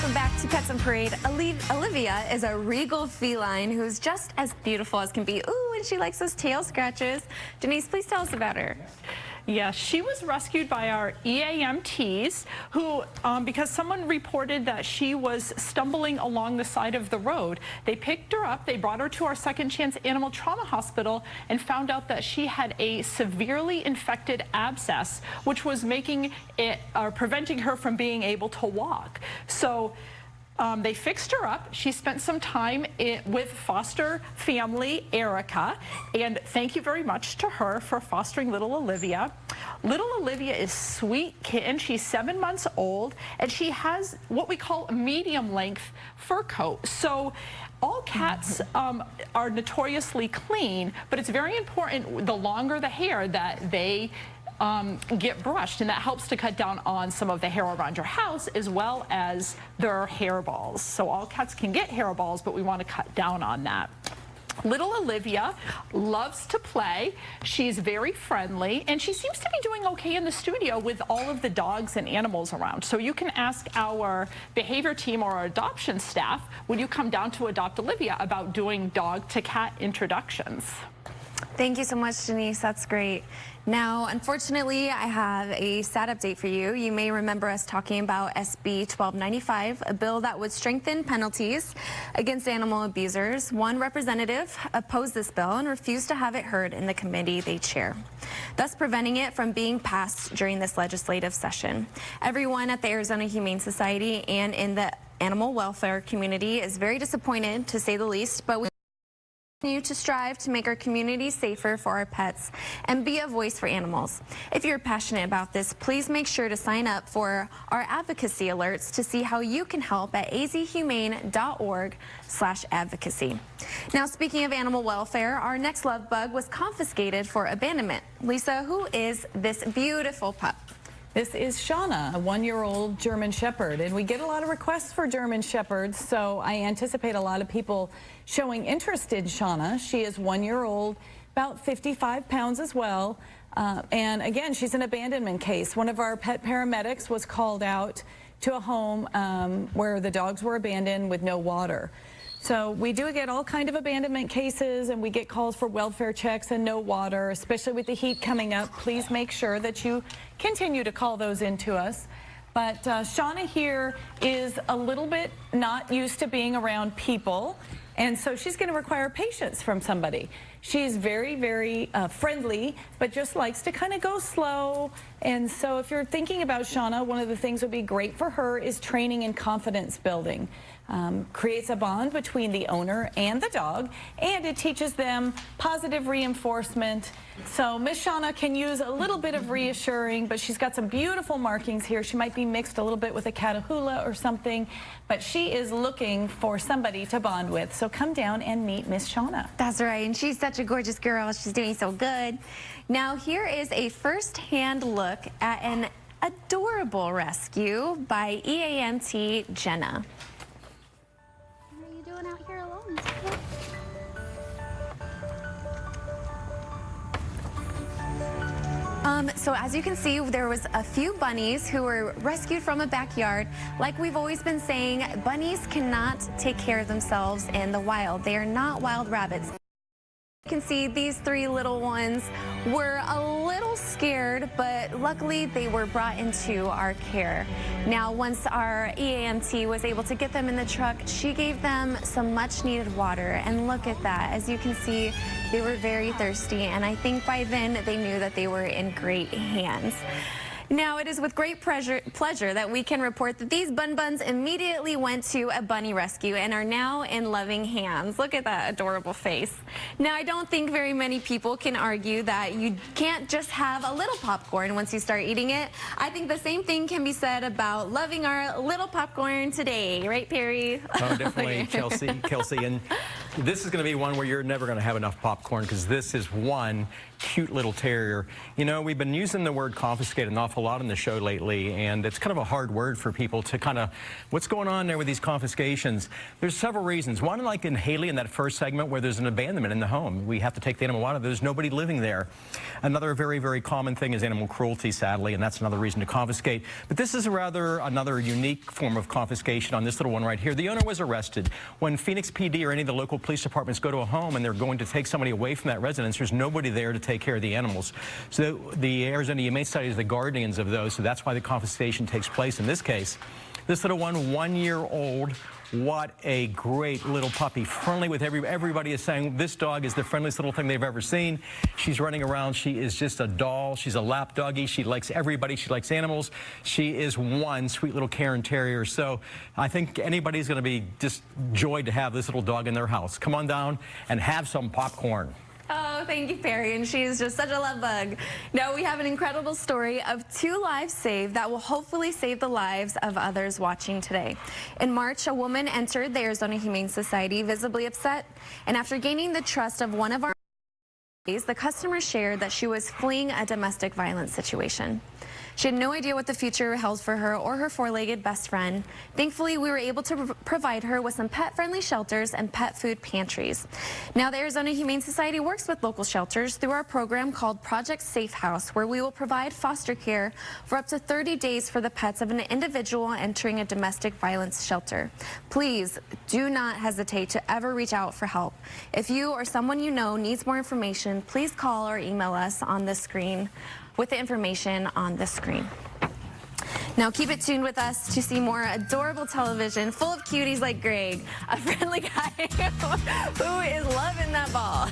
Welcome back to Pets on Parade. Olivia is a regal feline who's just as beautiful as can be. Ooh, and she likes those tail scratches. Denise, please tell us about her. Yes, she was rescued by our EAMTs who, because someone reported that she was stumbling along the side of the road, they picked her up, they brought her to our Second Chance Animal Trauma Hospital and found out that she had a severely infected abscess, which was making it, preventing her from being able to walk. So they fixed her up. She spent some time with foster family Erica, and thank you very much to her for fostering little Olivia. Little Olivia is sweet kitten. She's 7 months old, and she has what we call a medium length fur coat. So all cats are notoriously clean, but it's very important the longer the hair that they get brushed, and that helps to cut down on some of the hair around your house as well as their hairballs. So all cats can get hairballs, but we want to cut down on that. Little Olivia loves to play. She's very friendly, and she seems to be doing okay in the studio with all of the dogs and animals around. So you can ask our behavior team or our adoption staff when you come down to adopt Olivia about doing dog to cat introductions. Thank you so much, Denise. That's great. Now, unfortunately, I have a sad update for you. You may remember us talking about SB 1295, a bill that would strengthen penalties against animal abusers. One representative opposed this bill and refused to have it heard in the committee they chair, thus preventing it from being passed during this legislative session. Everyone at the Arizona Humane Society and in the animal welfare community is very disappointed, to say the least, but we continue to strive to make our community safer for our pets and be a voice for animals. If you're passionate about this, please make sure to sign up for our advocacy alerts to see how you can help at azhumane.org/advocacy. Now, speaking of animal welfare, our next love bug was confiscated for abandonment. Lisa, who is this beautiful pup? This is Shauna, a 1-year-old German Shepherd, and we get a lot of requests for German Shepherds, so I anticipate a lot of people showing interest in Shauna. She is 1 year old, about 55 pounds as well, and again, she's an abandonment case. One of our pet paramedics was called out to a home where the dogs were abandoned with no water. So we do get all kind of abandonment cases, and we get calls for welfare checks and no water, especially with the heat coming up. Please make sure that you continue to call those into us. But Shauna here is a little bit not used to being around people, and so she's going to require patience from somebody. She's very, very friendly, but just likes to kind of go slow. And so if you're thinking about Shauna, one of the things that would be great for her is training and confidence building. Creates a bond between the owner and the dog, and it teaches them positive reinforcement. So Miss Shauna can use a little bit of reassuring, but she's got some beautiful markings here. She might be mixed a little bit with a Catahoula or something, but she is looking for somebody to bond with. So come down and meet Miss Shauna. That's right, and she's such a gorgeous girl. She's doing so good. Now, here is a first-hand look at an adorable rescue by EAMT Jenna. Out here alone. So as you can see, there was a few bunnies who were rescued from a backyard. Like we've always been saying, bunnies cannot take care of themselves in the wild. They are not wild rabbits. You can see these 3 little ones were a little scared, but luckily they were brought into our care. Now, once our EAMT was able to get them in the truck, she gave them some much needed water, and look at that. As you can see, they were very thirsty, and I think by then they knew that they were in great hands. Now, it is with great pleasure that we can report that these bun-buns immediately went to a bunny rescue and are now in loving hands. Look at that adorable face. Now, I don't think very many people can argue that you can't just have a little popcorn once you start eating it. I think the same thing can be said about loving our little popcorn today. Right, Perry? Oh, definitely, Kelsey. And this is going to be one where you're never going to have enough popcorn, because this is one cute little terrier. You know, we've been using the word confiscated an awful awful lot on the show lately, and it's kind of a hard word for people to kind of, what's going on there with these confiscations? There's several reasons. One, like in Haley in that first segment where there's an abandonment in the home. We have to take the animal out of it. There's nobody living there. Another very, very common thing is animal cruelty, sadly, and that's another reason to confiscate. But this is another unique form of confiscation on this little one right here. The owner was arrested. When Phoenix PD or any of the local police departments go to a home and they're going to take somebody away from that residence, there's nobody there to take care of the animals. So the Arizona Humane Society is the guardians of those, so that's why the confiscation takes place in this case. This little one, 1 year old. What a great little puppy. Friendly with everybody is saying this dog is the friendliest little thing they've ever seen. She's running around. She is just a doll. She's a lap doggy. She likes everybody. She likes animals. She is one sweet little Cairn Terrier. So I think anybody's going to be just joyed to have this little dog in their house. Come on down and have some popcorn. Oh, thank you, Perry, and she's just such a love bug. Now we have an incredible story of 2 lives saved that will hopefully save the lives of others watching today. In March, a woman entered the Arizona Humane Society visibly upset, and after gaining the trust of one of our employees, the customer shared that she was fleeing a domestic violence situation. She had no idea what the future held for her or her 4-legged best friend. Thankfully, we were able to provide her with some pet-friendly shelters and pet food pantries. Now, the Arizona Humane Society works with local shelters through our program called Project Safe House, where we will provide foster care for up to 30 days for the pets of an individual entering a domestic violence shelter. Please do not hesitate to ever reach out for help. If you or someone you know needs more information, please call or email us on the screen with the information on the screen. Now keep it tuned with us to see more adorable television full of cuties like Greg, a friendly guy who is loving that ball.